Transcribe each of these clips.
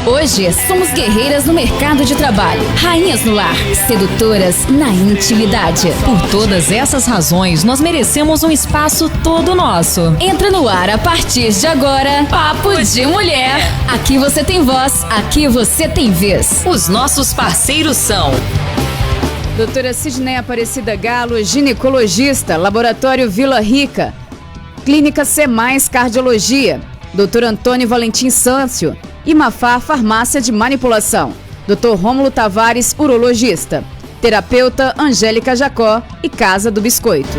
Hoje somos guerreiras no mercado de trabalho, rainhas no lar, sedutoras na intimidade. Por todas essas razões, nós merecemos um espaço todo nosso. Entra no ar a partir de agora, Papo de Mulher. Aqui você tem voz, aqui você tem vez. Os nossos parceiros são Doutora Sidney Aparecida Galo, ginecologista, Laboratório Vila Rica, Clínica C+, Cardiologia, Dr. Antônio Valentim Sâncio, Imafar Farmácia de Manipulação, Dr. Rômulo Tavares, urologista, terapeuta Angélica Jacó e Casa do Biscoito.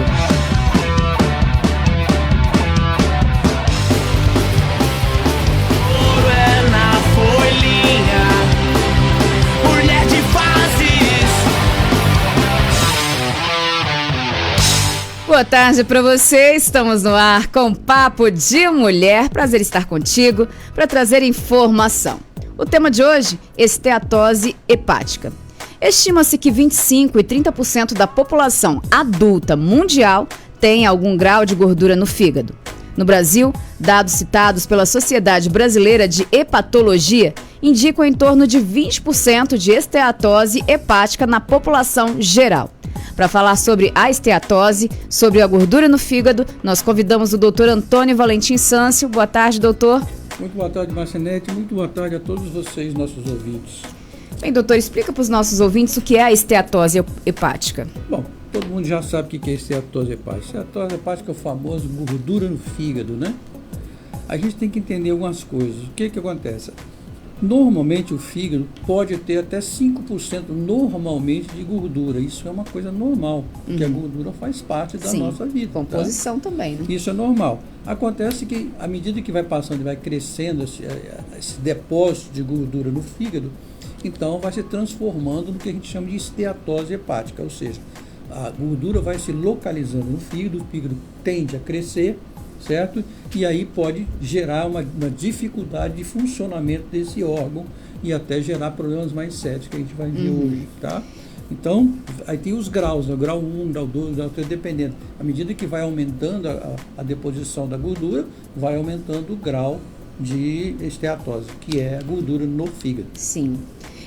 Boa tarde para você, estamos no ar com Papo de Mulher, prazer estar contigo para trazer informação. O tema de hoje, esteatose hepática. Estima-se que 25% e 30% da população adulta mundial tem algum grau de gordura no fígado. No Brasil, dados citados pela Sociedade Brasileira de Hepatologia indicam em torno de 20% de esteatose hepática na população geral. Para falar sobre a esteatose, sobre a gordura no fígado, nós convidamos o doutor Antônio Valentim Sâncio. Boa tarde, doutor. Muito boa tarde, Marcinete. Muito boa tarde a todos vocês, nossos ouvintes. Bem, doutor, explica para os nossos ouvintes o que é a esteatose hepática. Bom, todo mundo já sabe o que é esteatose hepática. Esteatose hepática é o famoso gordura no fígado, né? A gente tem que entender algumas coisas. O que acontece? Normalmente o fígado pode ter até 5% normalmente de gordura. Isso é uma coisa normal, porque a gordura faz parte da nossa vida. Composição também, né? Isso é normal. Acontece que à medida que vai passando e vai crescendo esse depósito de gordura no fígado, então vai se transformando no que a gente chama de esteatose hepática, ou seja, a gordura vai se localizando no fígado, o fígado tende a crescer, certo? E aí pode gerar uma dificuldade de funcionamento desse órgão e até gerar problemas mais sérios que a gente vai ver hoje, tá? Então, aí tem os graus, né? O grau 1, grau 2, grau 3, dependendo. À medida que vai aumentando a deposição da gordura, vai aumentando o grau de esteatose, que é a gordura no fígado. Sim.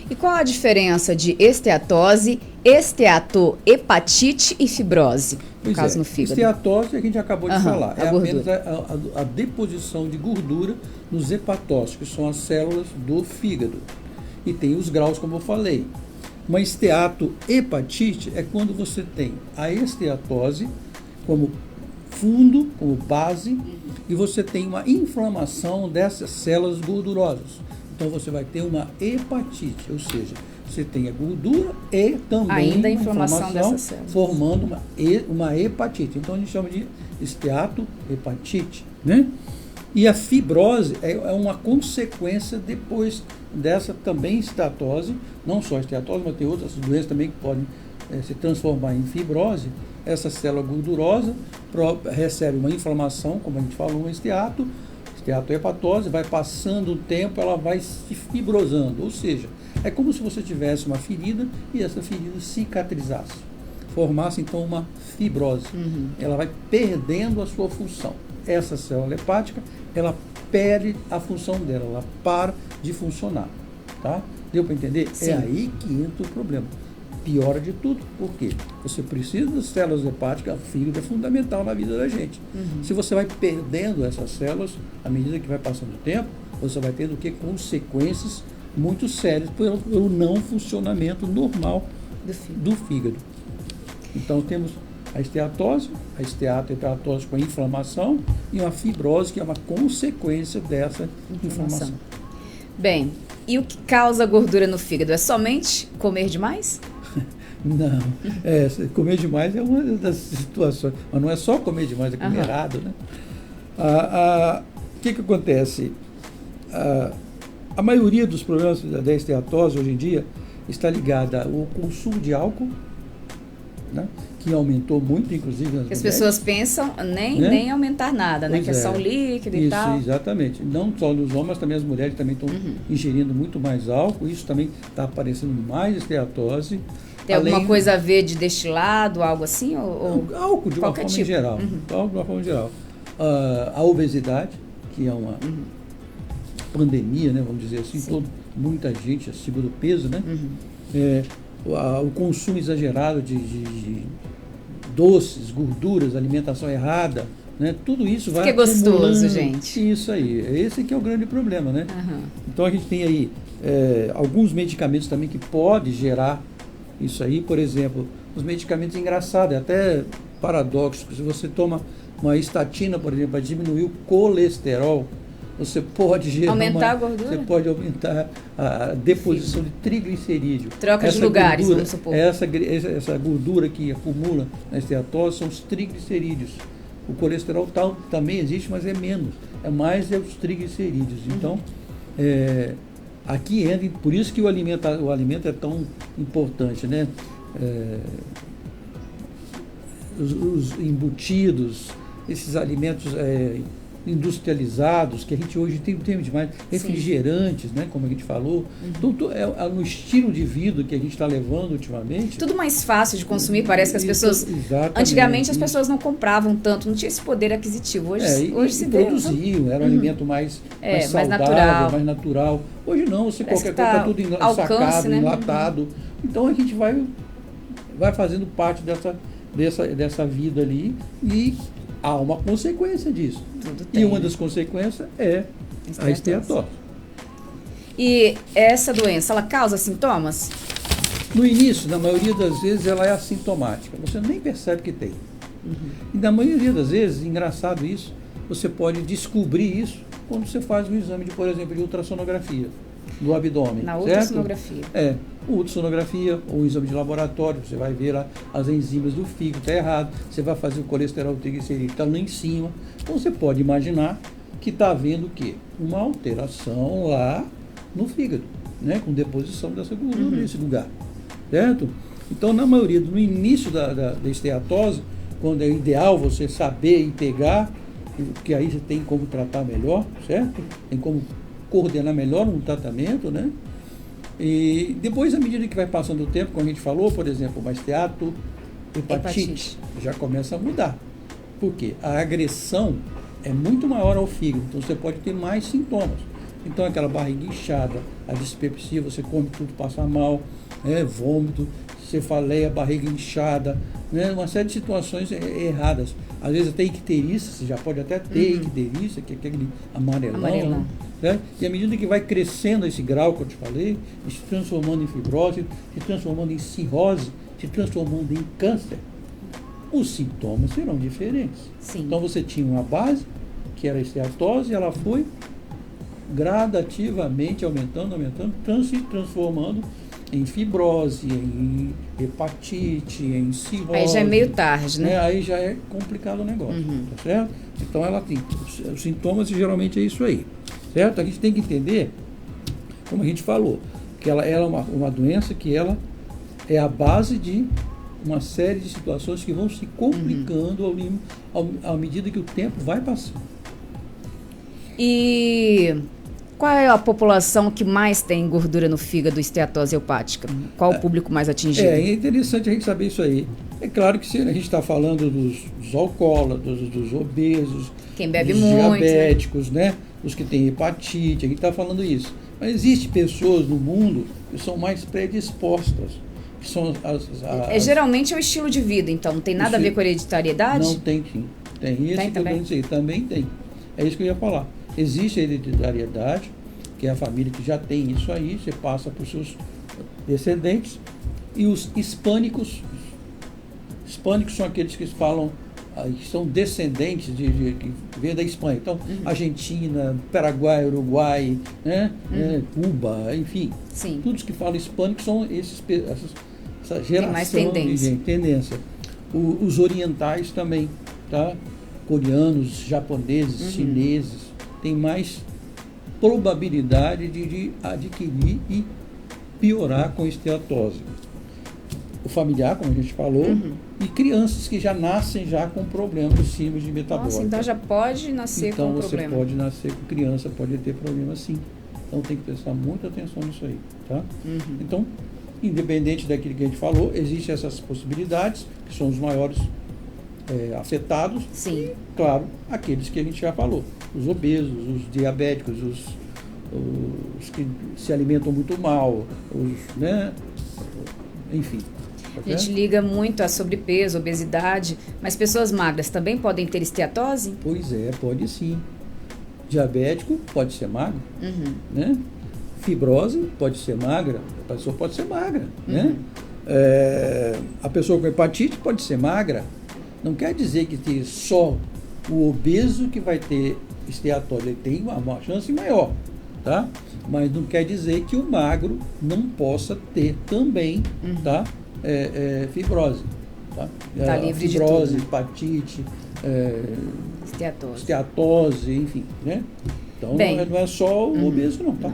E qual a diferença de esteatose, esteatohepatite e fibrose, no caso no fígado? Esteatose, a gente acabou de falar, é gordura. apenas a deposição de gordura nos hepatócitos, que são as células do fígado. E tem os graus, como eu falei. Uma esteatohepatite é quando você tem a esteatose como fundo, como base, e você tem uma inflamação dessas células gordurosas. Então você vai ter uma hepatite, ou seja, você tem a gordura e também ainda a inflamação dessas células, formando uma hepatite. Então a gente chama de esteatohepatite, né? E a fibrose é uma consequência depois dessa também esteatose, não só a esteatose, mas tem outras doenças também que podem se transformar em fibrose. Essa célula gordurosa recebe uma inflamação, como a gente falou, um esteatohepatose, vai passando o tempo, ela vai se fibrosando, ou seja, é como se você tivesse uma ferida e essa ferida cicatrizasse, formasse então uma fibrose. Ela vai perdendo a sua função. Essa célula hepática, ela perde a função dela, ela para de funcionar, tá? Deu para entender? Sim. É aí que entra o problema. Piora de tudo, por quê? Você precisa das células hepáticas, o fígado é fundamental na vida da gente. Se você vai perdendo essas células, à medida que vai passando o tempo, você vai tendo consequências muito sérias pelo não funcionamento normal do fígado. Então temos a esteatose, a esteatohepatose com a inflamação e uma fibrose que é uma consequência dessa inflamação. Bem, e o que causa gordura no fígado? É somente comer demais? Não, comer demais é uma das situações, mas não é só comer demais, é comer errado, né? O que acontece? A maioria dos problemas da esteatose hoje em dia está ligada ao consumo de álcool, né? Que aumentou muito, inclusive nas mulheres. As pessoas pensam nem aumentar nada, né? Que é só um líquido e tal. Isso, exatamente. Não só nos homens, mas também as mulheres também estão ingerindo muito mais álcool. Isso também está aparecendo mais esteatose. Tem alguma coisa a ver de destilado, algo assim? Ou álcool de uma forma geral. Álcool de uma forma geral. A obesidade, que é uma pandemia, né, vamos dizer assim, muita gente acima do peso, né? O consumo exagerado de doces, gorduras, alimentação errada, né? Tudo isso vai que é gostoso, acumulando. gente. Isso aí, esse que é o grande problema, né? Então a gente tem aí alguns medicamentos também que podem gerar isso aí, por exemplo, os medicamentos engraçados, é até paradoxo, se você toma uma estatina, por exemplo, para diminuir o colesterol, você pode gerar aumentar a gordura? Você pode aumentar a deposição de triglicerídeo. Troca de lugares, vamos supor. Essa gordura que acumula na esteatose são os triglicerídeos. O colesterol também existe, mas é menos. É mais os triglicerídeos. Então, aqui entra, por isso que o alimento é tão importante, né? Os embutidos, esses alimentos industrializados, que a gente hoje tem demais, refrigerantes, né, como a gente falou, tudo no estilo de vida que a gente está levando ultimamente. Tudo mais fácil de consumir, parece que as pessoas... Antigamente as pessoas não compravam tanto, não tinha esse poder aquisitivo. Hoje se produziam, era um alimento mais saudável, mais natural. Hoje não, você qualquer coisa está tudo ensacado, né? Enlatado. Então a gente vai fazendo parte dessa vida ali e há uma consequência disso. E uma das consequências é a esteatose. E essa doença, ela causa sintomas? No início, na maioria das vezes, ela é assintomática. Você nem percebe que tem. E na maioria das vezes, engraçado isso, você pode descobrir isso quando você faz um exame, por exemplo, de ultrassonografia do abdômen. Na ultrassonografia. Ultrassonografia ou exame de laboratório, você vai ver lá as enzimas do fígado, está errado, você vai fazer o colesterol triglicerídeo, está lá em cima. Então você pode imaginar que está havendo o quê? Uma alteração lá no fígado, né? Com deposição dessa gordura nesse lugar, certo? Então, na maioria, no início da esteatose, quando é ideal você saber e pegar, porque aí você tem como tratar melhor, certo? Tem como coordenar melhor um tratamento, né? E depois, à medida que vai passando o tempo, como a gente falou, por exemplo, uma esteatohepatite já começa a mudar. Por quê? A agressão é muito maior ao fígado, então você pode ter mais sintomas. Então aquela barriga inchada, a dispepsia, você come tudo, passa mal, vômito, cefaleia, barriga inchada, né? Uma série de situações erradas. Às vezes até icterícia, você já pode até ter icterícia, que é aquele amarelão. Né? E à medida que vai crescendo esse grau que eu te falei, se transformando em fibrose, se transformando em cirrose, se transformando em câncer, os sintomas serão diferentes. Sim. Então você tinha uma base, que era a esteatose, e ela foi gradativamente aumentando, se transformando em fibrose, em hepatite, em cirrose. Aí já é meio tarde, né? Aí já é complicado o negócio, tá certo? Então ela tem os sintomas e geralmente é isso aí, certo? A gente tem que entender, como a gente falou, que ela é uma doença que ela é a base de uma série de situações que vão se complicando à medida que o tempo vai passando. E qual é a população que mais tem gordura no fígado, esteatose hepática? Qual o público mais atingido? É interessante a gente saber isso aí. É claro que se a gente está falando dos alcoólatras, dos obesos, quem bebe dos muito, diabéticos, né? Os que têm hepatite, a gente está falando isso. Mas existem pessoas no mundo que são mais predispostas, que são geralmente é o estilo de vida, então não tem nada a ver com hereditariedade? Não, tem sim. Tem isso também tem. É isso que eu ia falar. Existe a hereditariedade, que é a família que já tem isso aí, você passa para os seus descendentes. E os hispânicos são aqueles que falam, que são descendentes que vêm da Espanha. Então, Argentina, Paraguai, Uruguai, né? Cuba, enfim. Sim. Todos que falam hispânico são essa geração tem mais tendência. De tendência. Os orientais também, tá? Coreanos, japoneses, chineses, tem mais probabilidade de adquirir e piorar com esteatose. O familiar, como a gente falou, e crianças que já nascem já com problemas de síndrome metabólica. Nossa, então já pode nascer com problema. Então você pode nascer com criança, pode ter problema sim. Então tem que prestar muita atenção nisso aí, tá? Então, independente daquilo que a gente falou, existem essas possibilidades, que são os maiores afetados. Sim. E, claro, aqueles que a gente já falou, os obesos, os diabéticos, os que se alimentam muito mal, né? Enfim. A gente liga muito a sobrepeso, obesidade, mas pessoas magras também podem ter esteatose? Pois é, pode sim. Diabético pode ser magro, né? Fibrose pode ser magra, a pessoa pode ser magra, né? A pessoa com hepatite pode ser magra. Não quer dizer que só o obeso que vai ter esteatose, ele tem uma chance maior, tá? Mas não quer dizer que o magro não possa ter também, tá? Fibrose, tá? Tá livre fibrose, de tudo. hepatite, Esteatose. enfim, né? Então Bem, não é só o obeso não, tá?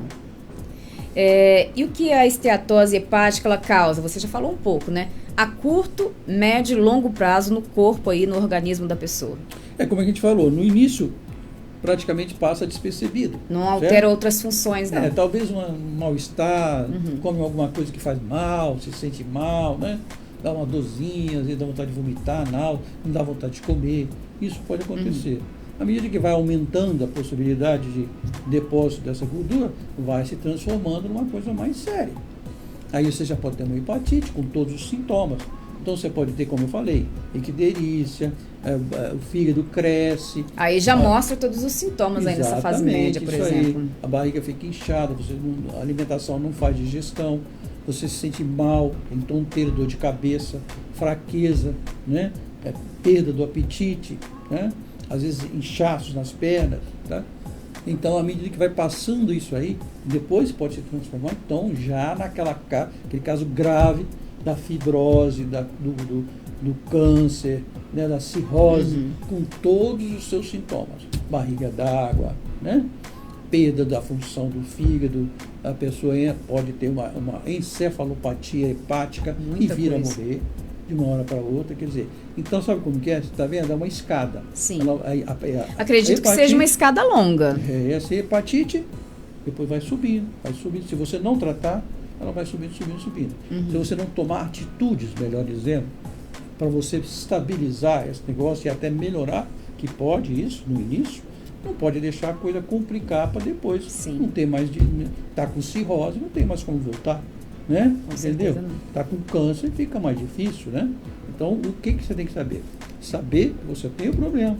E o que a esteatose hepática ela causa? Você já falou um pouco, né? A curto, médio e longo prazo no corpo aí, no organismo da pessoa. Como a gente falou, no início praticamente passa despercebido. Não altera outras funções, não. Talvez um mal-estar, come alguma coisa que faz mal, se sente mal, né? Dá uma dorzinha, às vezes dá vontade de vomitar, não dá vontade de comer. Isso pode acontecer. À medida que vai aumentando a possibilidade de depósito dessa gordura, vai se transformando numa coisa mais séria. Aí você já pode ter uma hepatite com todos os sintomas. Então você pode ter, como eu falei, icterícia, o fígado cresce. Aí já mostra todos os sintomas aí nessa fase média, por exemplo. Aí, a barriga fica inchada, a alimentação não faz digestão, você se sente mal, tem tonteira, dor de cabeça, fraqueza, né? Perda do apetite, né? Às vezes inchaços nas pernas, tá? Então, à medida que vai passando isso aí, depois pode se transformar, então, já aquele caso grave da fibrose, do câncer, né, da cirrose, com todos os seus sintomas. Barriga d'água, né? Perda da função do fígado, a pessoa pode ter uma encefalopatia hepática e vir a morrer de uma hora para outra, quer dizer, então sabe como que é? Você está vendo? É uma escada. Sim. Acredito que seja uma escada longa. Essa hepatite, depois vai subindo. Se você não tratar, ela vai subindo. Se você não tomar atitudes, melhor dizendo, para você estabilizar esse negócio e até melhorar, que pode isso no início, não pode deixar a coisa complicar para depois. Sim. Não ter mais, tá com cirrose, não tem mais como voltar. Né? Entendeu? Está com câncer, fica mais difícil, né? Então, o que você tem que saber? Saber que você tem o problema.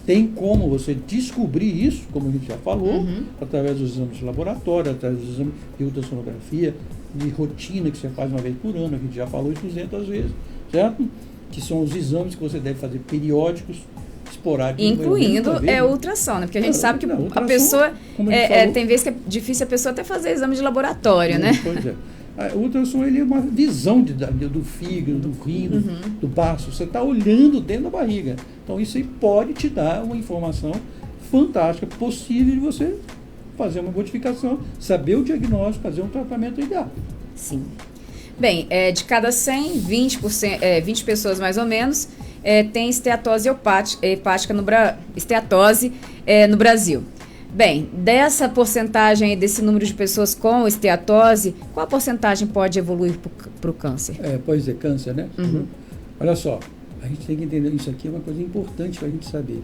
Tem como você descobrir isso, como a gente já falou, através dos exames de laboratório, através dos exames de ultrassonografia, de rotina que você faz uma vez por ano, a gente já falou isso 200 vezes, certo? Que são os exames que você deve fazer periódicos, esporádicos. Incluindo ultrassom, né? Porque a gente sabe que a pessoa, tem vezes que é difícil a pessoa até fazer exame de laboratório, né? Pois é. O ultrassom ele é uma visão do fígado, do rim, do baço. Você está olhando dentro da barriga. Então isso aí pode te dar uma informação fantástica, possível de você fazer uma modificação, saber o diagnóstico, fazer um tratamento ideal. Sim. Bem, de cada 100, 20 pessoas mais ou menos tem esteatose hepática no Brasil. Bem, dessa porcentagem, desse número de pessoas com esteatose, qual a porcentagem pode evoluir para o câncer? Pode ser câncer, né? Olha só, a gente tem que entender, isso aqui é uma coisa importante para a gente saber.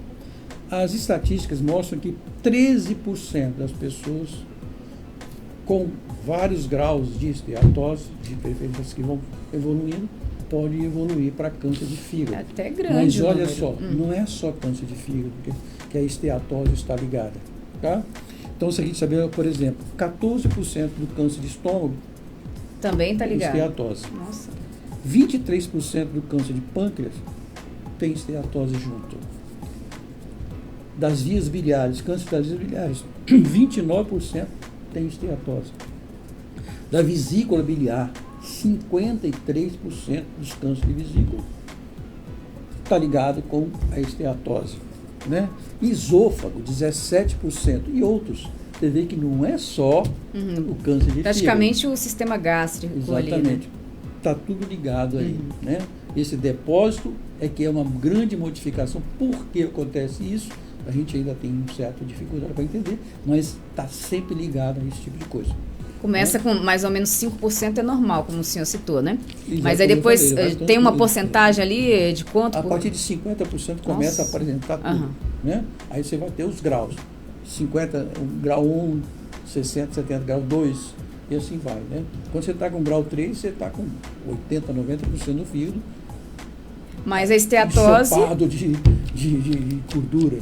As estatísticas mostram que 13% das pessoas com vários graus de esteatose, de preferências que vão evoluindo, podem evoluir para câncer de fígado. É até grande. Mas olha só, não é só câncer de fígado que a esteatose está ligada. Tá? Então, se a gente saber, por exemplo, 14% do câncer de estômago também está ligado. Esteatose. Nossa. 23% do câncer de pâncreas tem esteatose junto. Das vias biliares, câncer das vias biliares, 29% tem esteatose. Da vesícula biliar, 53% dos cânceres de vesícula está ligado com a esteatose. Né? Esôfago, 17%, e outros. Você vê que não é só o câncer de praticamente fígado. O sistema gástrico. Exatamente. Está tudo ligado aí. Né? Esse depósito é que é uma grande modificação. Por que acontece isso? A gente ainda tem uma certa dificuldade para entender, mas está sempre ligado a esse tipo de coisa. Começa com mais ou menos 5%, é normal, como o senhor citou, né? Exato, mas aí depois tem uma porcentagem ali de quanto? A partir de 50% começa a apresentar tudo. Né? Aí você vai ter os graus. 50, grau 1, 60, 70 graus 2, e assim vai, né? Quando você está com grau 3, você está com 80, 90% do fígado Mas a esteatose, ensopado de gordura.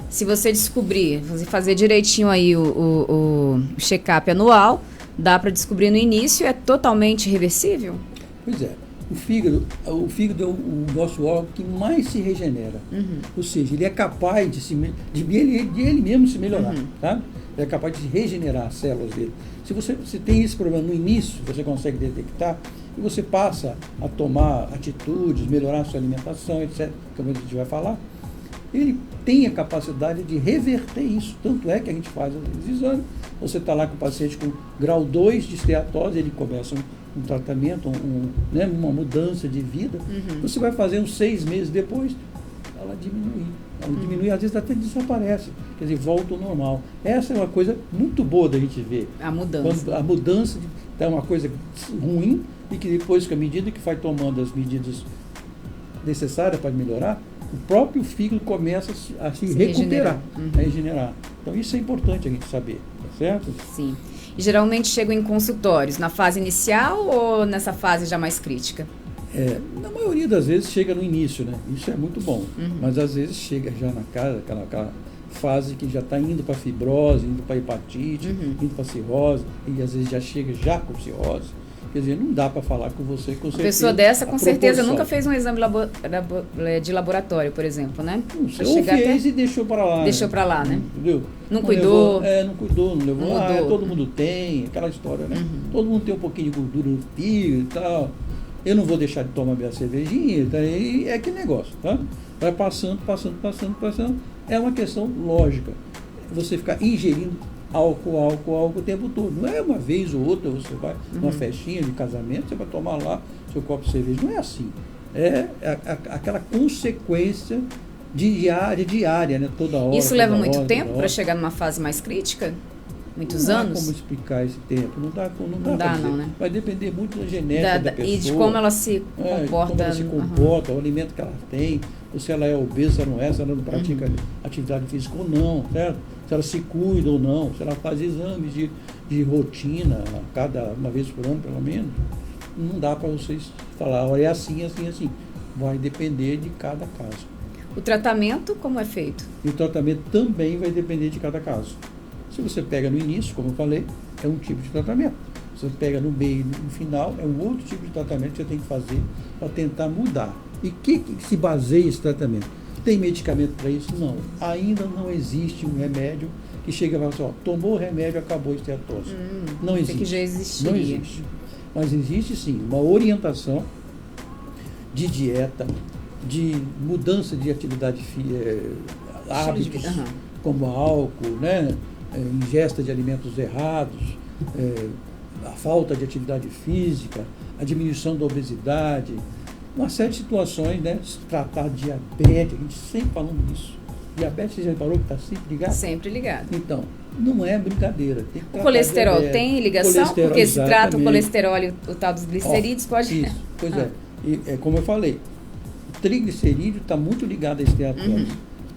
se você descobrir, você fazer direitinho aí o check-up anual, dá para descobrir no início, é totalmente reversível? Pois é. O fígado é o nosso órgão que mais se regenera. Ou seja, ele é capaz de ele mesmo se melhorar. Tá? Ele é capaz de regenerar as células dele. Se você tem esse problema no início, você consegue detectar, e você passa a tomar atitudes, melhorar a sua alimentação, etc., como a gente vai falar, ele tem a capacidade de reverter isso. Tanto é que a gente faz os exames. Você está lá com o paciente com grau 2 de esteatose, ele começa um tratamento, né, uma mudança de vida. Você vai fazer uns 6 meses depois, ela diminui. Ela diminui, às vezes até desaparece. Quer dizer, volta ao normal. Essa é uma coisa muito boa da gente ver. A mudança. Quando a mudança é uma coisa ruim e que depois, com a medida que vai tomando as medidas necessárias para melhorar, o próprio fígado começa a se recuperar, a regenerar. Então isso é importante a gente saber, tá certo? Sim. E geralmente chegam em consultórios, na fase inicial ou nessa fase já mais crítica? Na maioria das vezes chega no início, né? Isso é muito bom. Mas às vezes chega já na casa, aquela fase que já está indo para fibrose, indo para hepatite, indo para cirrose, e às vezes já chega já com cirrose. Quer dizer, não dá para falar com você com certeza. Uma pessoa dessa, com certeza, proporção. nunca fez um exame de laboratório, por exemplo, né? Ou fez e deixou para lá. Deixou para lá, né? Entendeu? Não cuidou. Não cuidou, não levou. Não mudou. Todo mundo tem, aquela história, né? Todo mundo tem um pouquinho de gordura no fígado e tal. Eu não vou deixar de tomar minha cervejinha, tá? E é aquele negócio, tá? Vai passando. É uma questão lógica. Você ficar ingerindo álcool o tempo todo. Não é uma vez ou outra, você vai numa festinha de casamento, você vai tomar lá seu copo de cerveja. Não é assim. É aquela consequência diária, né? Toda hora. Isso leva muito tempo para chegar numa fase mais crítica? Muitos anos? Não dá como explicar esse tempo. Não dá dá, dizer. não, né? Vai depender muito da genética da pessoa. E de como ela se comporta. Como ela se comporta, o alimento que ela tem, ou se ela é obesa, se ela não é, se ela não pratica atividade física ou não, certo? Se ela se cuida ou não, se ela faz exames de rotina, uma vez por ano, pelo menos. Não dá para vocês falar, olha, é assim. Vai depender de cada caso. O tratamento, como é feito? E o tratamento também vai depender de cada caso. Se você pega no início, como eu falei, é um tipo de tratamento. Se você pega no meio e no final, é um outro tipo de tratamento que você tem que fazer para tentar mudar. E que se baseia esse tratamento? Tem medicamento para isso? Não. Ainda não existe um remédio que chega e fala assim, ó, tomou o remédio, acabou a esteatose. Não existe. Que já existiria. Não existe. Mas existe sim uma orientação de dieta, de mudança de atividade, hábitos, como álcool, né? Ingesta de alimentos errados, a falta de atividade física, a diminuição da obesidade, uma série de situações, né? Se tratar de diabetes, a gente sempre falando disso. Diabetes, você já reparou que está sempre ligado? Sempre ligado. Então, não é brincadeira. Tem que o colesterol tem ligação? Porque se trata o colesterol e o tal dos glicerídeos, pode... Isso, pois é. E, como eu falei, o triglicerídeo está muito ligado à esteatose.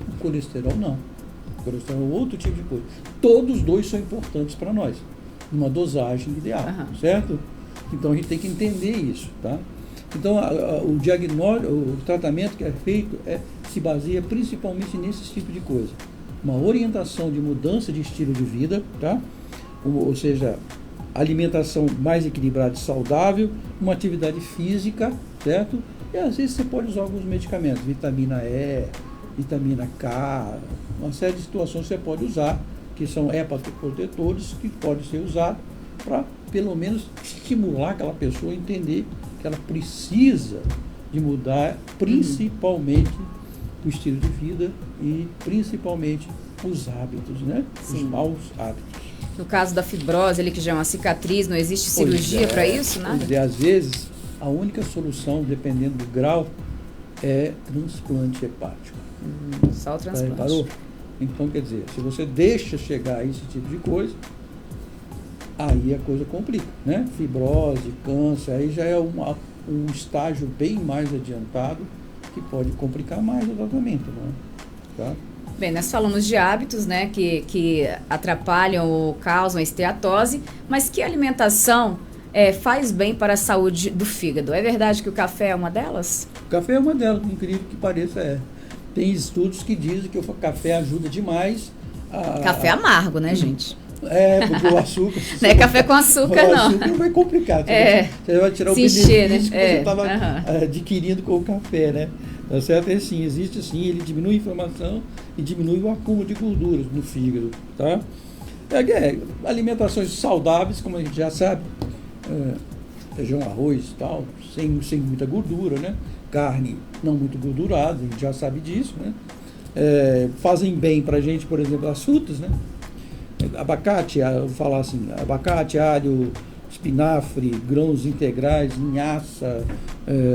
O colesterol não. O colesterol é outro tipo de coisa. Todos os dois são importantes para nós, numa dosagem ideal, certo? Então a gente tem que entender isso, tá? Então o diagnóstico, o tratamento que é feito se baseia principalmente nesse tipo de coisa. Uma orientação de mudança de estilo de vida, tá? Ou seja, alimentação mais equilibrada e saudável, uma atividade física, certo? E às vezes você pode usar alguns medicamentos, vitamina E, vitamina K, uma série de situações que você pode usar, que são hepatoprotetores, que podem ser usados para, pelo menos, estimular aquela pessoa a entender que ela precisa de mudar, principalmente o estilo de vida e principalmente os hábitos, né? Os maus hábitos. No caso da fibrose, ele que já é uma cicatriz, não existe cirurgia para isso, né? Pois é, às vezes, a única solução, dependendo do grau, é transplante hepático. Só o transplante. Parou? Então, quer dizer, se você deixa chegar a esse tipo de coisa, aí a coisa complica, né? Fibrose, câncer, aí já é um estágio bem mais adiantado que pode complicar mais o tratamento, né? Tá? Bem, nós falamos de hábitos, né, que atrapalham ou causam a esteatose, mas que alimentação faz bem para a saúde do fígado? É verdade que o café é uma delas? O café é uma delas, incrível que pareça, Tem estudos que dizem que o café ajuda demais Café amargo, né, gente? Porque o açúcar... Não é café com açúcar, não. O açúcar vai complicar. Você vai tirar o benefício que você estava adquirindo com o café, né? Tá certo? Sim, existe sim, ele diminui a inflamação e diminui o acúmulo de gorduras no fígado, tá? Alimentações saudáveis, como a gente já sabe, feijão, arroz e tal, sem muita gordura, né? Carne não muito gordurada, a gente já sabe disso, né? Fazem bem pra gente, por exemplo, as frutas, né? Abacate, eu vou falar assim, abacate, alho, espinafre, grãos integrais, linhaça,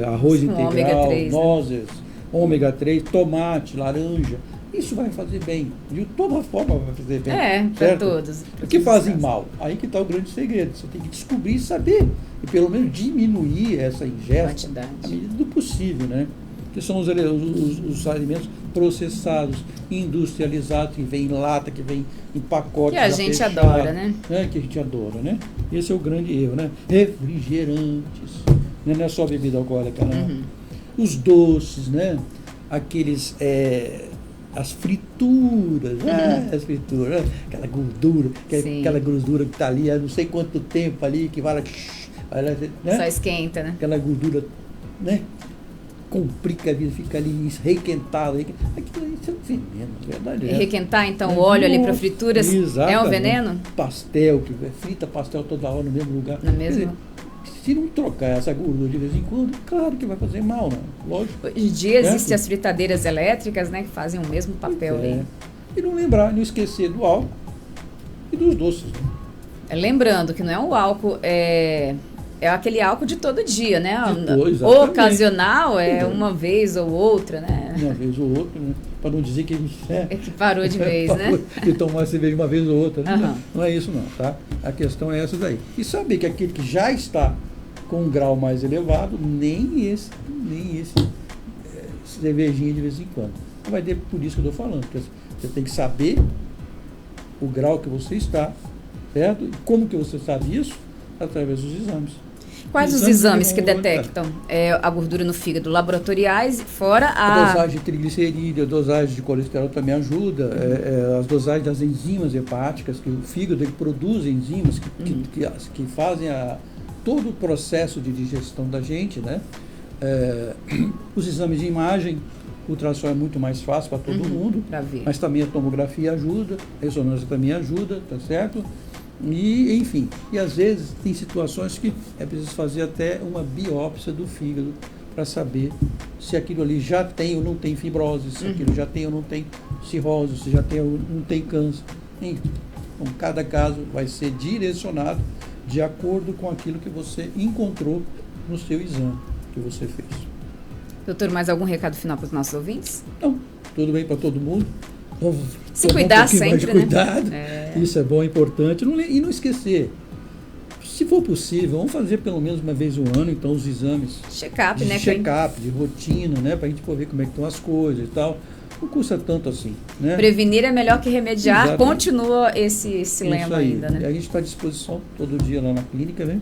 arroz integral, nozes, ômega 3, tomate, laranja. Isso vai fazer bem. De toda forma vai fazer bem. Para todos. O que fazem mal? Aí que está o grande segredo. Você tem que descobrir e saber. E pelo menos diminuir essa ingesta à medida do possível, né? Que são os alimentos processados, industrializados, que vem em lata, que vem em pacotes. Que a gente adora, né? Que a gente adora, né? Esse é o grande erro, né? Refrigerantes. Não é só bebida alcoólica, não. Uhum. Os doces, né? Aqueles... as frituras, as frituras, aquela gordura, aquela gordura que está ali há não sei quanto tempo ali, que vai lá, né? Só esquenta, né? Aquela gordura, né? Complica a vida, fica ali requentada. Aquilo isso é um veneno, na verdade. E requentar, então, o óleo ali para frituras é um veneno? Pastel, que frita pastel toda hora no mesmo lugar. No mesmo? Se não trocar essa gordura de vez em quando, claro que vai fazer mal, né? Lógico. Hoje em dia existem as fritadeiras elétricas, né, que fazem o mesmo papel ali. E não esquecer do álcool e dos doces. Né? Lembrando que não é um álcool, é aquele álcool de todo dia, né? Ocasional uma vez ou outra, né? Uma vez ou outra, né? Para não dizer que a gente que parou de vez, né? E tomar cerveja uma vez ou outra. Né? Não é isso não, tá? A questão é essa daí. E saber que aquele que já está com um grau mais elevado, nem esse cervejinha de vez em quando. Vai ter, por isso que eu estou falando, porque você tem que saber o grau que você está, certo? E como que você sabe isso? Através dos exames. Quais os exames que detectam a gordura no fígado? Laboratoriais, fora a dosagem de triglicerídeo, a dosagem de colesterol também ajuda, as dosagens das enzimas hepáticas, que o fígado ele produz enzimas que fazem todo o processo de digestão da gente, né? Os exames de imagem, o ultrassom é muito mais fácil para todo mundo, mas também a tomografia ajuda, a ressonância também ajuda, tá certo? E, enfim, e às vezes tem situações que é preciso fazer até uma biópsia do fígado para saber se aquilo ali já tem ou não tem fibrose, se aquilo já tem ou não tem cirrose, se já tem ou não tem câncer. Enfim, então, cada caso vai ser direcionado de acordo com aquilo que você encontrou no seu exame que você fez. Doutor, mais algum recado final para os nossos ouvintes? Não, tudo bem para todo mundo. Se cuidar sempre, cuidado. Isso é bom, é importante. E não esquecer, se for possível, vamos fazer pelo menos uma vez no ano, então, os exames. Check-up, né? Check-up, de rotina, né? Para a gente poder ver como é que estão as coisas e tal. Não custa tanto assim, né? Prevenir é melhor que remediar. Exatamente. Continua esse lema aí. ainda, né? E a gente está à disposição todo dia lá na clínica, né?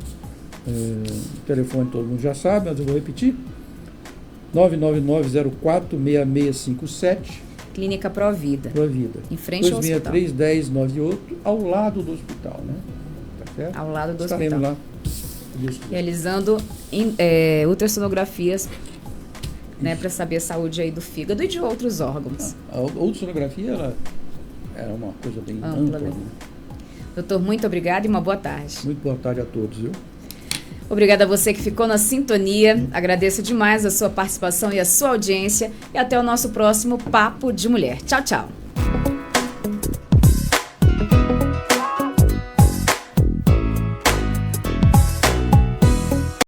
O telefone todo mundo já sabe, mas eu vou repetir. 999046657. Clínica Provida. Provida. Em frente ao hospital. 263-1098, ao lado do hospital, né? Tá certo? Ao lado do Estaremos hospital. Lá. Realizando ultrassonografias, né, para saber a saúde aí do fígado e de outros órgãos. A ultrassonografia ela é uma coisa bem ampla. Né? Doutor, muito obrigada e uma boa tarde. Muito boa tarde a todos, viu? Obrigada a você que ficou na sintonia. Agradeço demais a sua participação e a sua audiência. E até o nosso próximo Papo de Mulher. Tchau, tchau.